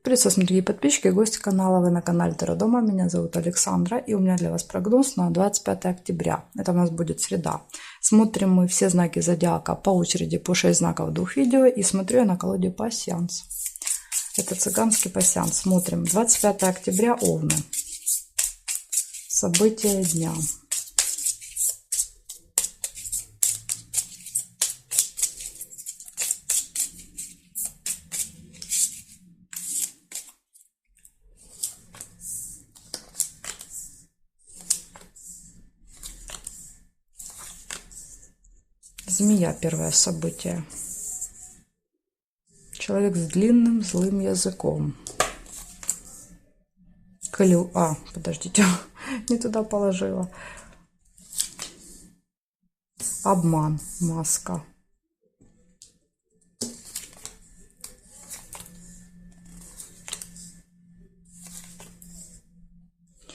Приветствую, дорогие подписчики и гости канала. Вы на канале Таро Дома. Меня зовут Александра. И у меня для вас прогноз на 25 октября. Это у нас будет среда. Смотрим мы все знаки зодиака по очереди, по 6 знаков в 2 видео. И смотрю я на колоде пасьянс. Это цыганский пасьянс. Смотрим. 25 октября, Овны. События дня. Змея, первое событие. Человек с длинным злым языком. Подождите, не туда положила. Обман, маска.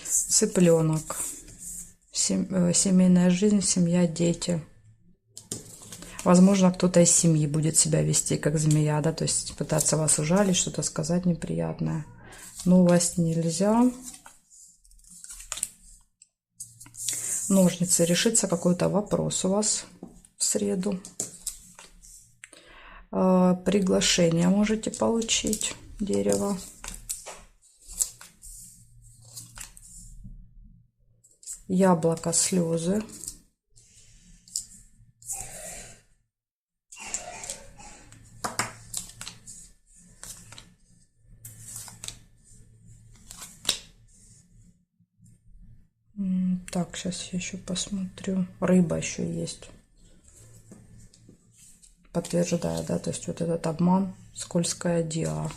Цыпленок. Семейная жизнь, семья, дети. Возможно, кто-то из семьи будет себя вести как змея, да, то есть пытаться вас ужалить, что-то сказать неприятное. Новость нельзя. Ножницы. Решится какой-то вопрос у вас в среду. Приглашение можете получить. Дерево. Яблоко, слезы. Так, сейчас я еще посмотрю. Рыба еще есть. Подтверждаю, да, то есть вот этот обман, скользкая диа.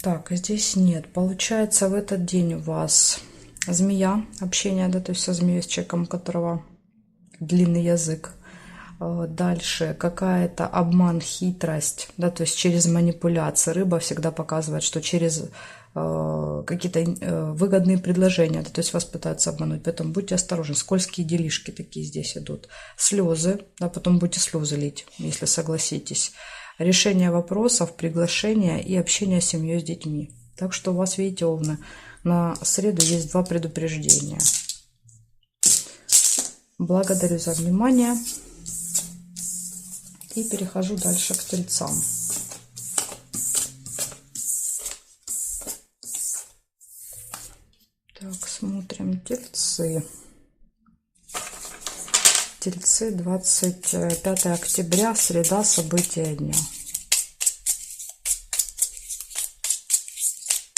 Так, здесь нет. Получается, в этот день у вас змея, общение, да, то есть со змеей, с человеком, у которого длинный язык. Дальше какая-то обман, хитрость, да, то есть через манипуляции. Рыба всегда показывает, что через какие-то выгодные предложения, да, то есть вас пытаются обмануть, поэтому будьте осторожны. Скользкие делишки такие здесь идут. Слезы, да, потом будете слезы лить, если согласитесь. Решение вопросов, приглашение и общение с семьей, с детьми. Так что у вас, видите, Овны, на среду есть 2 предупреждения. Благодарю за внимание. И перехожу дальше к Тельцам. Так, смотрим Тельцы. Тельцы, 25 октября, среда, события дня.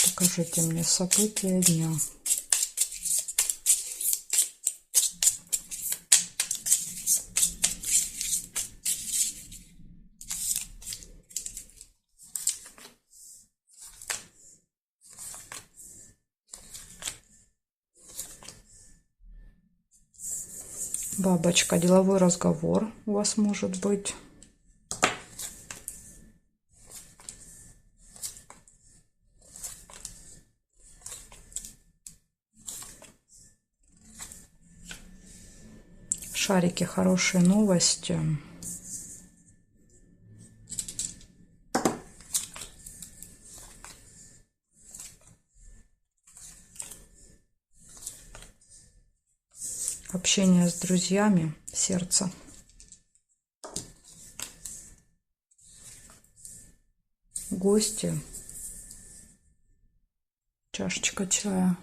Покажите мне события дня. Бабочка, деловой разговор у вас может быть. Шарики, хорошие новости. Общение с друзьями, сердце. Гости. Чашечка чая.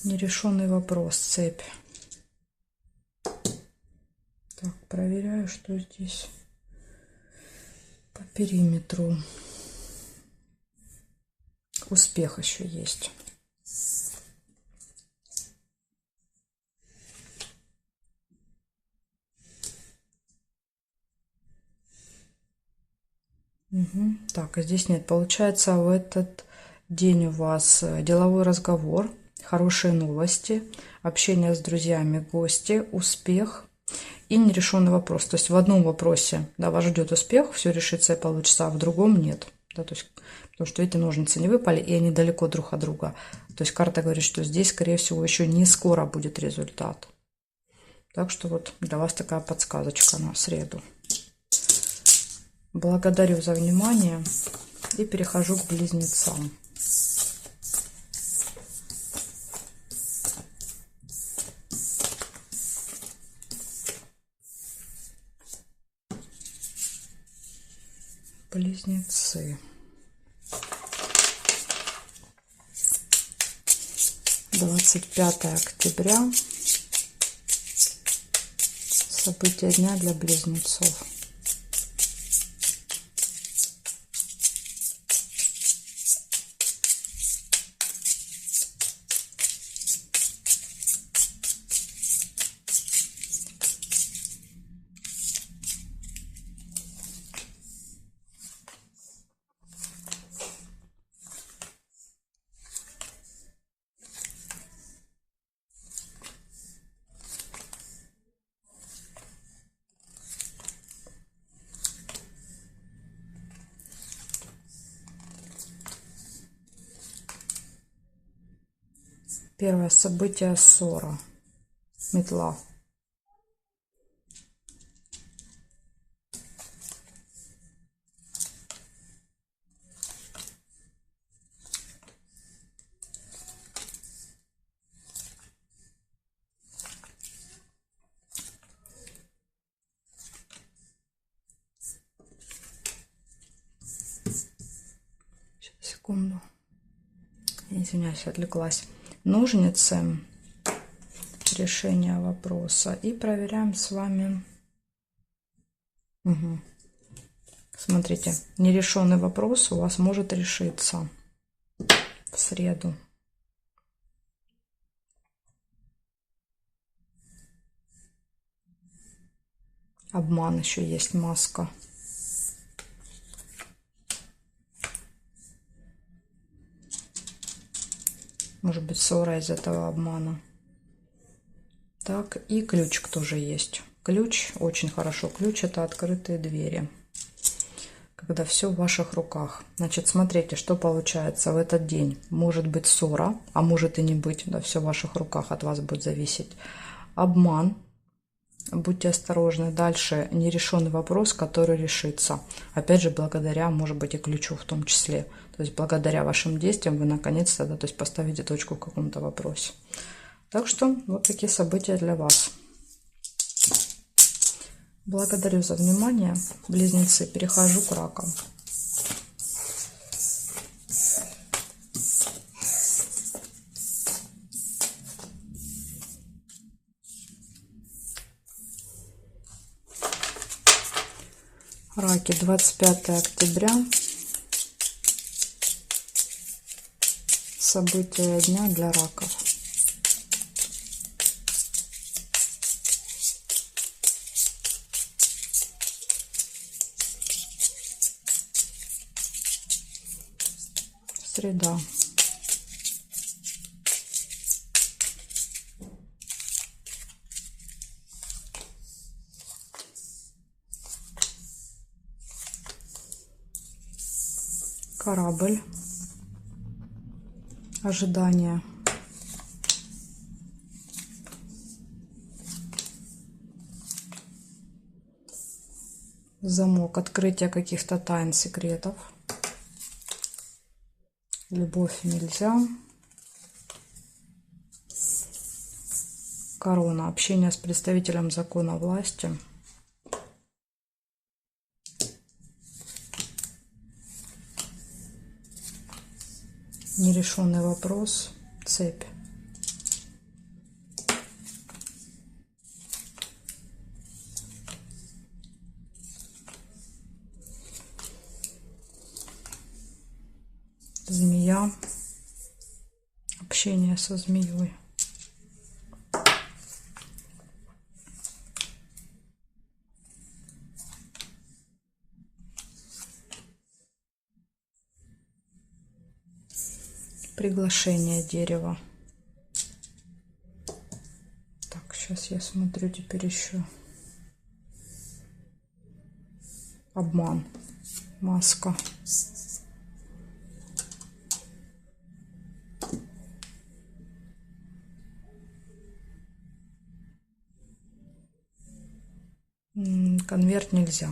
Нерешенный вопрос, цепь. Так, проверяю, что здесь по периметру. Успех еще есть. Так, а здесь нет. Получается, в этот день у вас деловой разговор, хорошие новости, общение с друзьями, гости, успех и нерешенный вопрос. То есть в одном вопросе, да, вас ждет успех, все решится и получится, а в другом нет. Да, то есть, потому что эти ножницы не выпали, и они далеко друг от друга. То есть карта говорит, что здесь, скорее всего, еще не скоро будет результат. Так что вот для вас такая подсказочка на среду. Благодарю за внимание и перехожу к близнецам. Близнецы. 25 октября. События дня для близнецов. Первое событие — ссора. Метла. Сейчас, секунду. Извиняюсь, отвлеклась. Ножницы. Решение вопроса. И проверяем с вами. Угу. Смотрите, нерешенный вопрос у вас может решиться в среду. Обман еще есть, маска. Может быть, ссора из этого обмана. Так, и ключик тоже есть. Ключ, очень хорошо. Ключ — это открытые двери. Когда все в ваших руках. Значит, смотрите, что получается в этот день. Может быть ссора, а может и не быть. Да, все в ваших руках, от вас будет зависеть. Обман. Будьте осторожны. Дальше нерешенный вопрос, который решится. Опять же, благодаря, может быть, и ключу в том числе. То есть, благодаря вашим действиям вы наконец-то, да, то есть поставите точку в каком-то вопросе. Так что, вот такие события для вас. Благодарю за внимание, близнецы. Перехожу к ракам. Раки, 25 октября. События дня для раков. Среда. Корабль. Ожидание. Замок. Открытие каких-то тайн, секретов. Любовь нельзя. Корона. Общение с представителем закона власти. Нерешенный вопрос. Цепь. Змея. Общение со змеей. Приглашение дерева. Так, сейчас я смотрю теперь еще. обман, маска. Конверт нельзя.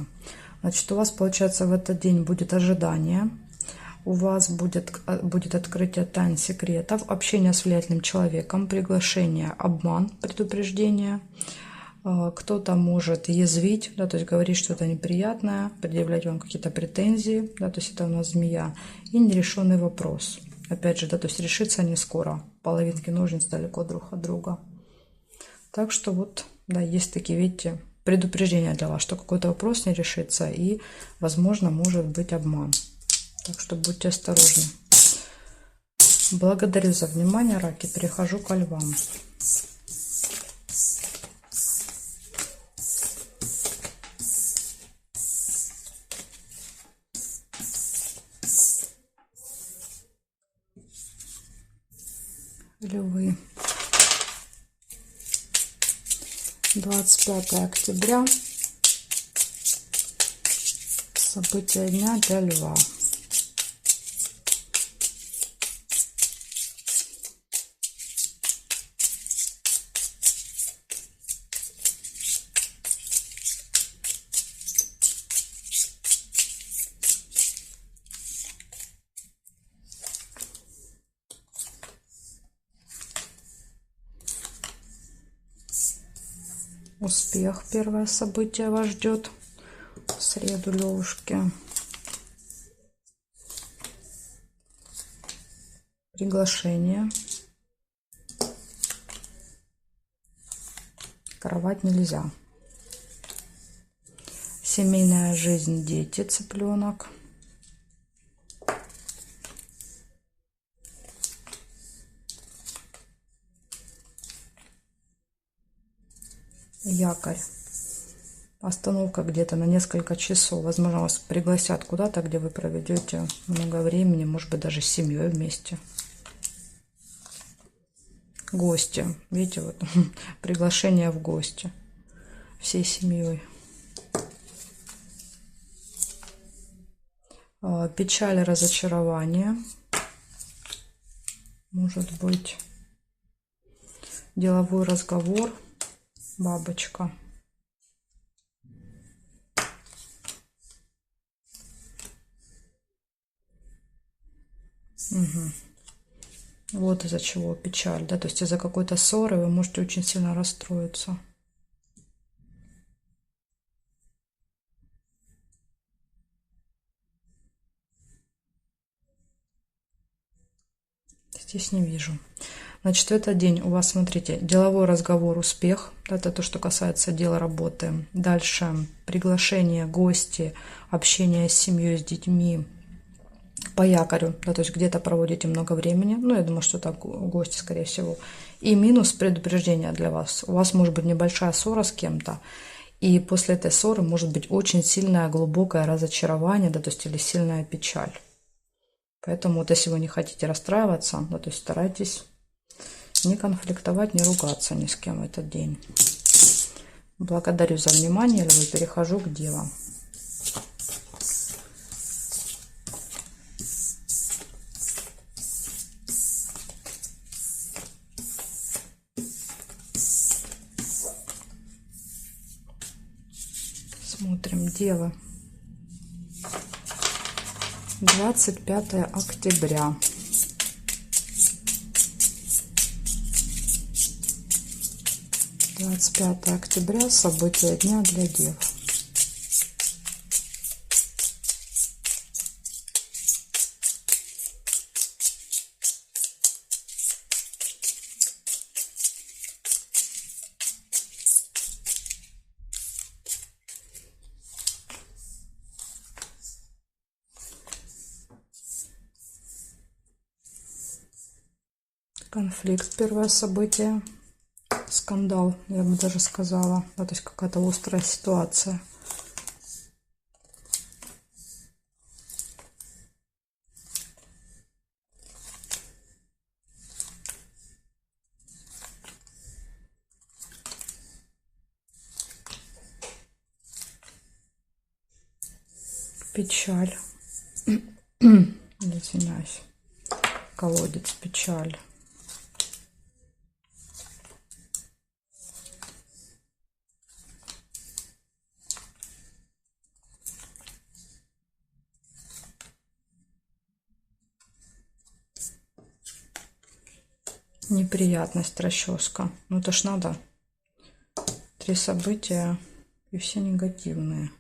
Значит, у вас, получается, в этот день будет ожидание. У вас будет открытие тайн, секретов, общение с влиятельным человеком, приглашение, обман, предупреждение. Кто-то может язвить, да, то есть говорить что-то неприятное, предъявлять вам какие-то претензии, да, то есть это у нас змея. И нерешенный вопрос. Опять же, да, то есть решится не скоро. Половинки ножниц далеко друг от друга. Так что вот, да, есть такие, видите, предупреждения для вас, что какой-то вопрос не решится и, возможно, может быть обман. Так что будьте осторожны. Благодарю за внимание, раки. Перехожу ко львам. Львы. 25 октября. События дня для льва. Успех. Первое событие вас ждет в среду, левушки. Приглашение. Кровать нельзя. Семейная жизнь, дети, цыпленок. Якорь. Остановка где-то на несколько часов. Возможно, вас пригласят куда-то, где вы проведете много времени, может быть, даже с семьей вместе. Гости. Видите, вот приглашение в гости всей семьей. Печаль, разочарование. Может быть, деловой разговор. Бабочка. Угу. Вот из-за чего печаль, да, то есть из-за какой-то ссоры вы можете очень сильно расстроиться. Здесь не вижу. Значит, в этот день у вас, смотрите, деловой разговор, успех. Это то, что касается дела, работы. Дальше приглашение, гости, общение с семьей, с детьми. По якорю, да, то есть где-то проводите много времени. Ну, я думаю, что так гости, скорее всего. И минус предупреждения для вас. У вас может быть небольшая ссора с кем-то. И после этой ссоры может быть очень сильное, глубокое разочарование, да, то есть или сильная печаль. Поэтому вот если вы не хотите расстраиваться, да, то есть старайтесь не конфликтовать, не ругаться ни с кем в этот день. Благодарю за внимание, львы. Перехожу к девам. Смотрим, девы. 25 октября. октября. События дня для дев. Конфликт, первое событие. Скандал, я бы даже сказала. Да, то есть какая-то острая ситуация. Печаль. Извиняюсь. Колодец печаль. Неприятность, расческа. Ну это ж надо. 3 события и все негативные.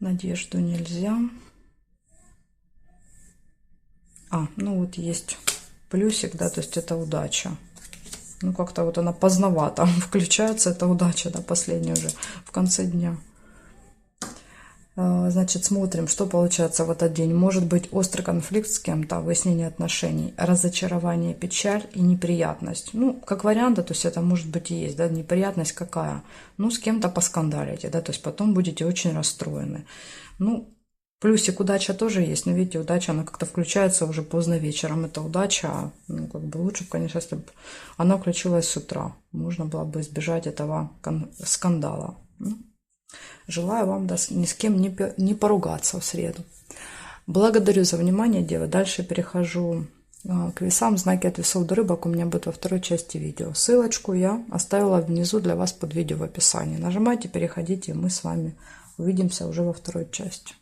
Надежду нельзя. Ну вот есть плюсик, да, то есть это удача. Ну как-то вот она поздновато включается, эта удача, да, последняя уже в конце дня. Значит, смотрим, что получается в этот день. Может быть острый конфликт с кем-то, выяснение отношений, разочарование, печаль и неприятность. Ну, как вариант, то есть это может быть и есть, да, неприятность какая? Ну, с кем-то поскандалите, да, то есть потом будете очень расстроены. Ну, плюсик удача тоже есть, но видите, удача, она как-то включается уже поздно вечером. Это удача, ну, как бы лучше, конечно, если бы она включилась с утра. Можно было бы избежать этого скандала. Желаю вам ни с кем не поругаться в среду. Благодарю за внимание, девы. Дальше перехожу к весам. Знаки от весов до рыбок у меня будет во второй части видео. Ссылочку я оставила внизу для вас под видео в описании. Нажимайте, переходите, и мы с вами увидимся уже во второй части.